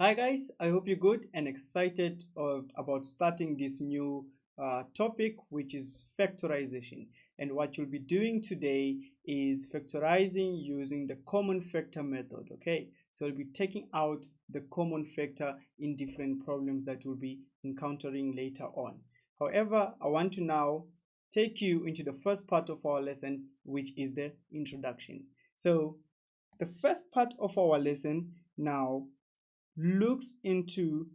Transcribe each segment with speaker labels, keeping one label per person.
Speaker 1: Hi guys, I hope you're good and excited about starting this new topic, which is factorization. And what you'll be doing today is factorizing using the common factor method. Okay, so we'll be taking out the common factor in different problems that we'll be encountering later on. However, I want to now take you into the first part of our lesson, which is the introduction. So the first part of our lesson now looks into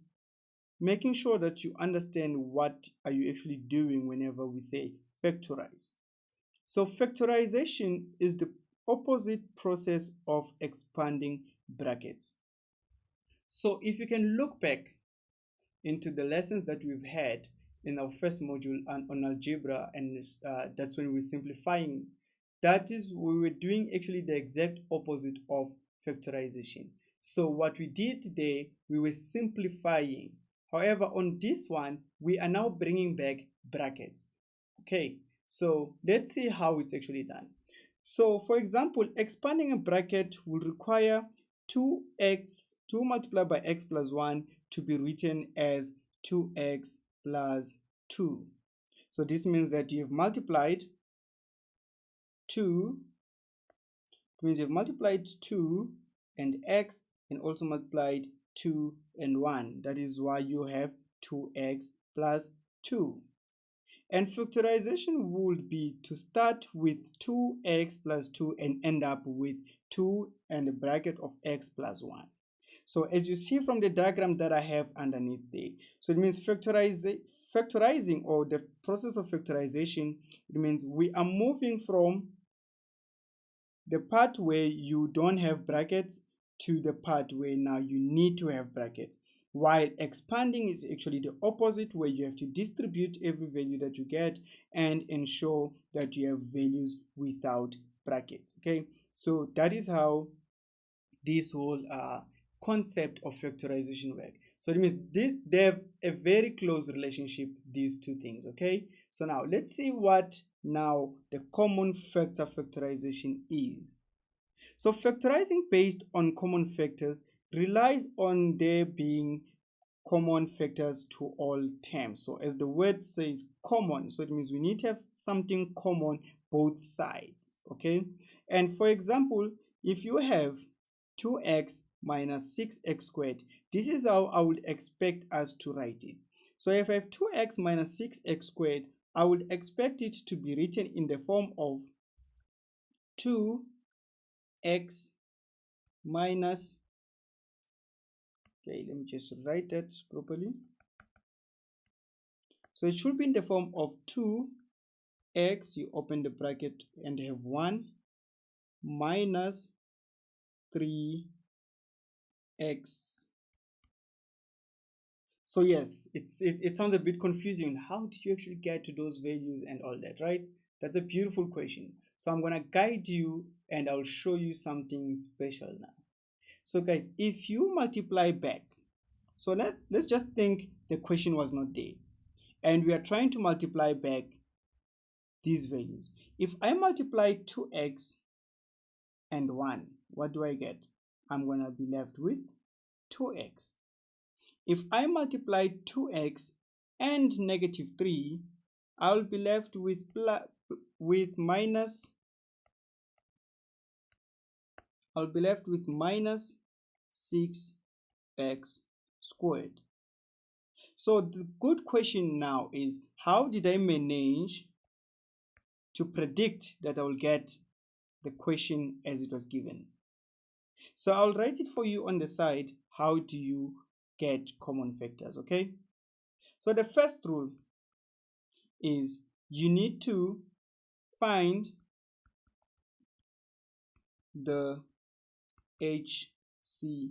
Speaker 1: making sure that you understand what are you actually doing whenever we say factorize. So factorization is the opposite process of expanding brackets. So if you can look back into the lessons that we've had in our first module on algebra, and that's when we're simplifying, that is we were doing actually the exact opposite of factorization. So what we did today, we were simplifying. However, on this one we are now bringing back brackets. Okay, so let's see how it's actually done. So for example, expanding a bracket will require 2 multiplied by x plus 1 to be written as 2x plus 2. So this means that you've multiplied 2, means you've multiplied 2 and x, and also multiplied 2 and 1. That is why you have 2x plus 2. And factorization would be to start with 2x plus 2 and end up with 2 and a bracket of x plus 1. So as you see from the diagram that I have underneath there, so it means factorizing, or the process of factorization, it means we are moving from the part where you don't have brackets to the part where now you need to have brackets. While expanding is actually the opposite, where you have to distribute every value that you get and ensure that you have values without brackets. Okay, so that is how this whole concept of factorization work. So it means they have a very close relationship, these two things. Okay, so now let's see what now the common factor factorization is. So factorizing based on common factors relies on there being common factors to all terms. So as the word says, common, so it means we need to have something common both sides. Okay, and for example, if you have 2x minus 6x squared, this is how I would expect us to write it. So if I have 2x minus 6x squared, I would expect it to be written in the form of 2x minus, okay, let me just write that properly. So it should be in the form of 2x, you open the bracket and have 1, minus 3x. So yes, it sounds a bit confusing. How do you actually get to those values and all that, right? That's a beautiful question. So I'm going to guide you and I'll show you something special now. So guys, if you multiply back, so let's just think the question was not there and we are trying to multiply back these values. If I multiply 2x and 1, what do I get? I'm going to be left with 2x. If I multiply 2x and negative 3, I'll be left with minus, I'll be left with minus 6x squared. So the good question now is, how did I manage to predict that I will get the question as it was given? So I'll write it for you on the side. How do you get common factors? Okay, so the first rule is you need to find the HCF.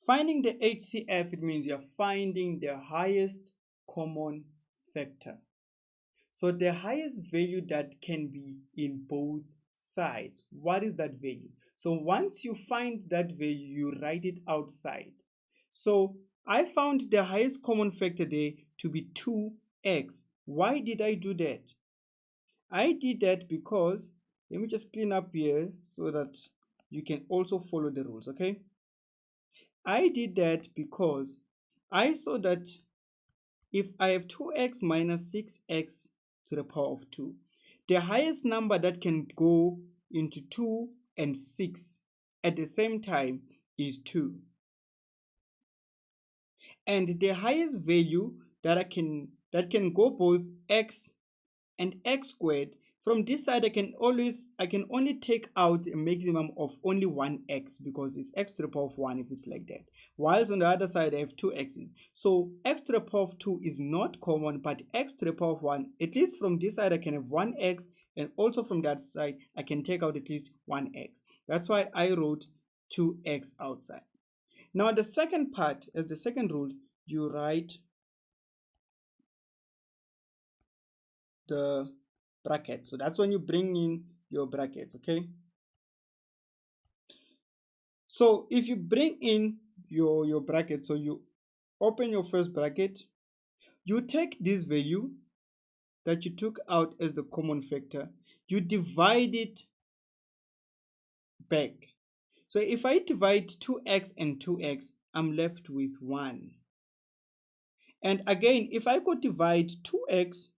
Speaker 1: Finding the HCF, it means you're finding the highest common factor. So the highest value that can be in both sides. What is that value? So once you find that value, you write it outside. So I found the highest common factor there to be 2x. Why did I do that? I did that because, let me just clean up here so that you can also follow the rules, okay? I did that because I saw that if I have 2x minus 6x to the power of 2, the highest number that can go into 2 and 6 at the same time is 2. And the highest value that can go both x and x squared, from this side I can only take out a maximum of only one x because it's x to the power of 1 if it's like that, whilst on the other side I have two x's. So x to the power of 2 is not common, but x to the power of 1, at least from this side I can have one x, and also from that side I can take out at least one x. That's why I wrote 2x outside. Now the second part, as the second rule, you write the bracket. So that's when you bring in your brackets, okay? So if you bring in your bracket, so you open your first bracket, you take this value that you took out as the common factor, you divide it back. So if I divide 2x and 2x, I'm left with 1. And again, if I could divide 2x,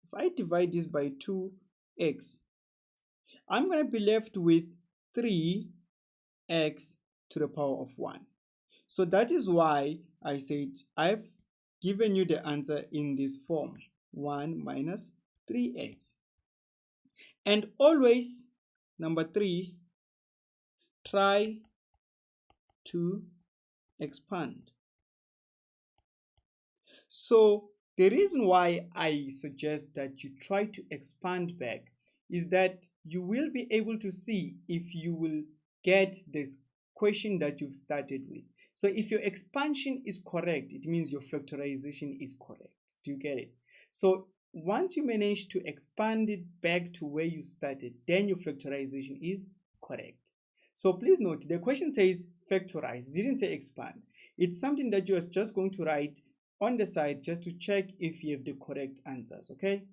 Speaker 1: if I divide this by 2x, I'm going to be left with 3x to the power of 1. So that is why I said I've given you the answer in this form, 1 minus 3x. And always, number 3, try to expand. So the reason why I suggest that you try to expand back is that you will be able to see if you will get this question that you've started with. So if your expansion is correct, it means your factorization is correct. Do you get it? So once you manage to expand it back to where you started, then your factorization is correct. So please note, the question says factorize, it didn't say expand. It's something that you're just going to write on the side just to check if you have the correct answers, okay?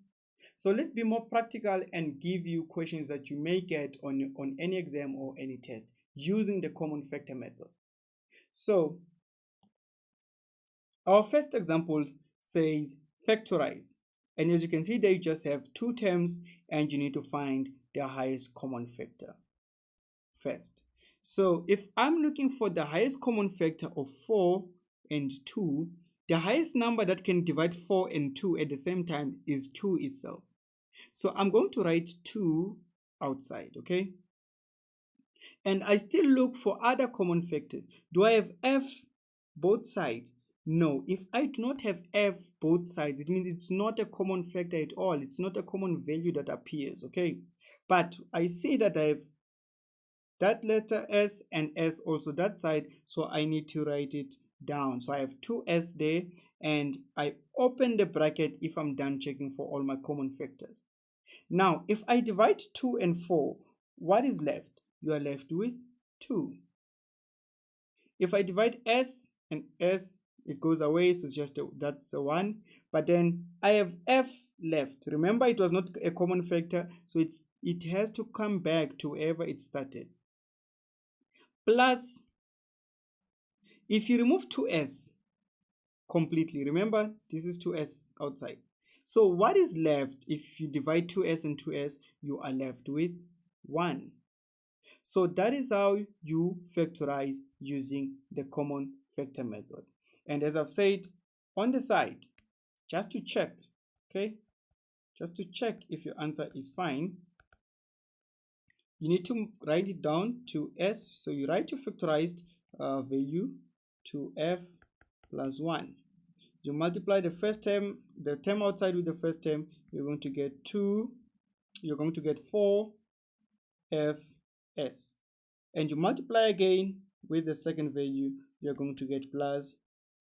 Speaker 1: So let's be more practical and give you questions that you may get on any exam or any test using the common factor method. So our first example says factorize. And as you can see there, you just have two terms and you need to find the highest common factor first. So if I'm looking for the highest common factor of 4 and 2, the highest number that can divide 4 and 2 at the same time is 2 itself. So I'm going to write 2 outside, okay? And I still look for other common factors. Do I have f both sides? No. If I do not have f both sides, it means it's not a common factor at all. It's not a common value that appears, okay? But I see that I have that letter s and s also that side, so I need to write it down. So I have 2s there, and I open the bracket if I'm done checking for all my common factors. Now if I divide 2 and 4, what is left? You are left with 2. If I divide s and s, it goes away, so it's just that's a 1. But then I have f left. Remember, it was not a common factor, so it has to come back to wherever it started. Plus, if you remove 2s completely, remember this is 2s outside. So what is left? If you divide 2s and 2s, you are left with 1. So that is how you factorize using the common factor method. And as I've said, on the side, just to check, okay, just to check if your answer is fine, you need to write it down to s. So you write your factorized value to f plus 1. You multiply the first term, the term outside with the first term, you're going to get 2, you're going to get 4fs. And you multiply again with the second value, you're going to get plus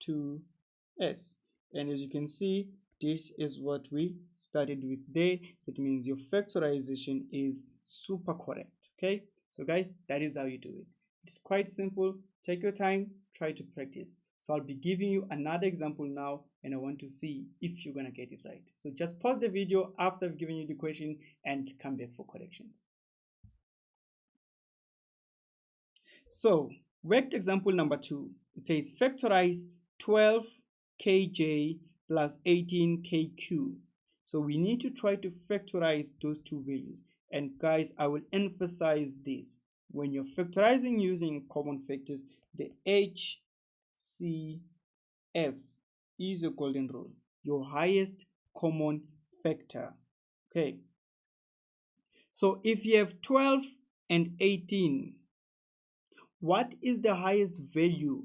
Speaker 1: 2s. And as you can see, this is what we started with there. So it means your factorization is super correct. Okay, so guys, that is how you do it. It's quite simple. Take your time, try to practice. So I'll be giving you another example now, and I want to see if you're gonna get it right. So just pause the video after I've given you the question and come back for corrections. So Worked example number 2. It says factorize 12kj plus 18kq. So we need to try to factorize those two values. And guys, I will emphasize this. When you're factorizing using common factors, the HCF is a golden rule. Your highest common factor. Okay. So if you have 12 and 18, what is the highest value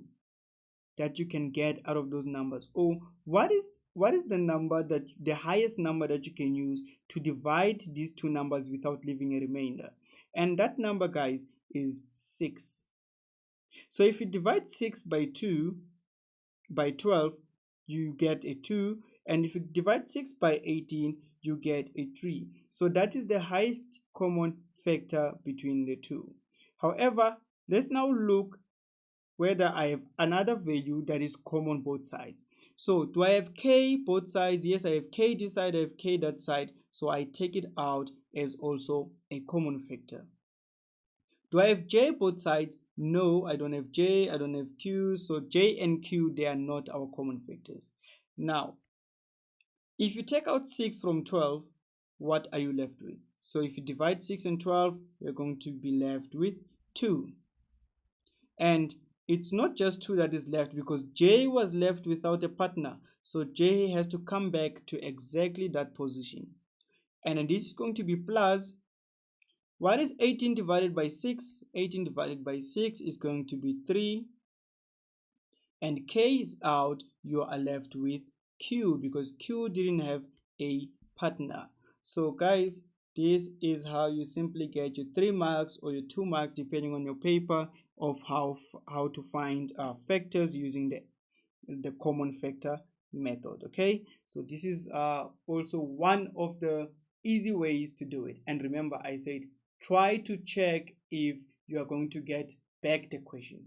Speaker 1: that you can get out of those numbers? Or what is the number that the highest number that you can use to divide these two numbers without leaving a remainder? And that number, guys, is 6. So if you divide 6 by 12, you get a 2, and if you divide 6 by 18, you get a 3. So that is the highest common factor between the two. However, let's now look whether I have another value that is common both sides. So do I have k both sides? Yes, I have k this side, I have k that side. So I take it out as also a common factor. Do I have j both sides? No, I don't have j, I don't have q. So j and q, they are not our common factors. Now, if you take out 6 from 12, what are you left with? So if you divide 6 and 12, you're going to be left with 2. And it's not just 2 that is left, because j was left without a partner. So j has to come back to exactly that position. And then this is going to be plus, what is 18 divided by 6? 18 divided by 6 is going to be 3. And k is out, you are left with q, because q didn't have a partner. So guys, this is how you simply get your 3 marks or your 2 marks, depending on your paper, of how to find factors using the common factor method. Okay, so this is also one of the easy ways to do it. And remember, I said try to check if you are going to get back the question.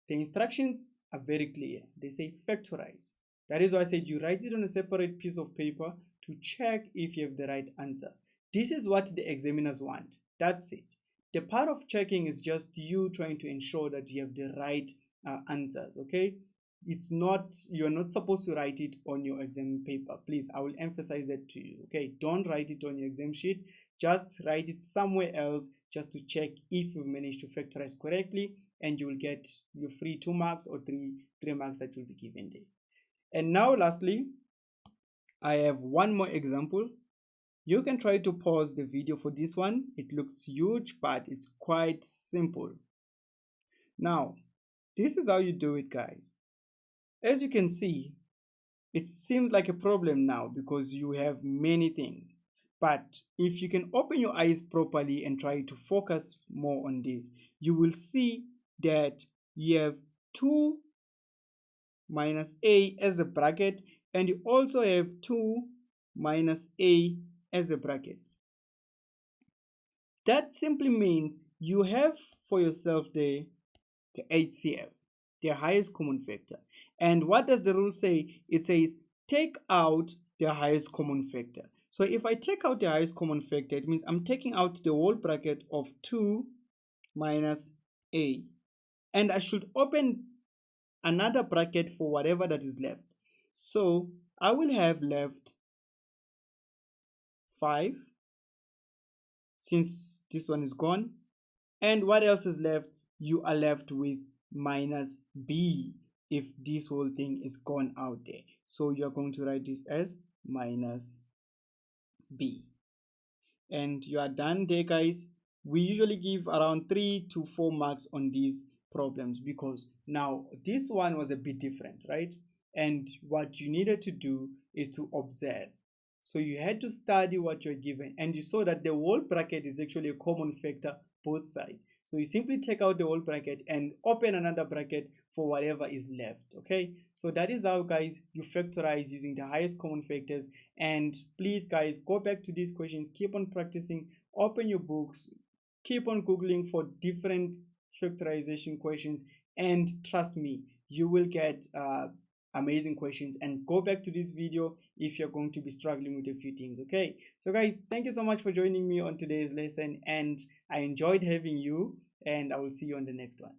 Speaker 1: The instructions are very clear. They say factorize. That is why I said you write it on a separate piece of paper to check if you have the right answer. This is what the examiners want. That's it. The part of checking is just you trying to ensure that you have the right answers. Okay, it's not, you're not supposed to write it on your exam paper. Please, I will emphasize that to you. Okay, don't write it on your exam sheet. Just write it somewhere else, just to check if you managed to factorize correctly, and you will get your free 2 marks or 3 marks that will be given there. And now lastly, I have one more example. You can try to pause the video for this one. It looks huge, but it's quite simple. Now, this is how you do it, guys. As you can see, it seems like a problem now because you have many things. But if you can open your eyes properly and try to focus more on this, you will see that you have 2 minus a as a bracket, and you also have 2 minus a as a bracket. That simply means you have for yourself the HCF, the highest common factor. And what does the rule say? It says take out the highest common factor. So if I take out the highest common factor, it means I'm taking out the whole bracket of 2 minus a. And I should open another bracket for whatever that is left. So I will have left 5, since this one is gone. And what else is left? You are left with minus b if this whole thing is gone out there. So you are going to write this as minus b. And you are done there, guys. We usually give around 3 to 4 marks on these problems because now this one was a bit different, right? And what you needed to do is to observe. So you had to study what you're given, and you saw that the whole bracket is actually a common factor both sides. So you simply take out the whole bracket and open another bracket for whatever is left. Okay, so that is how, guys, you factorize using the highest common factors. And please, guys, go back to these questions, keep on practicing, open your books, keep on googling for different factorization questions, and trust me, you will get amazing questions. And go back to this video if you're going to be struggling with a few things. Okay, so guys, thank you so much for joining me on today's lesson, and I enjoyed having you, and I will see you on the next one.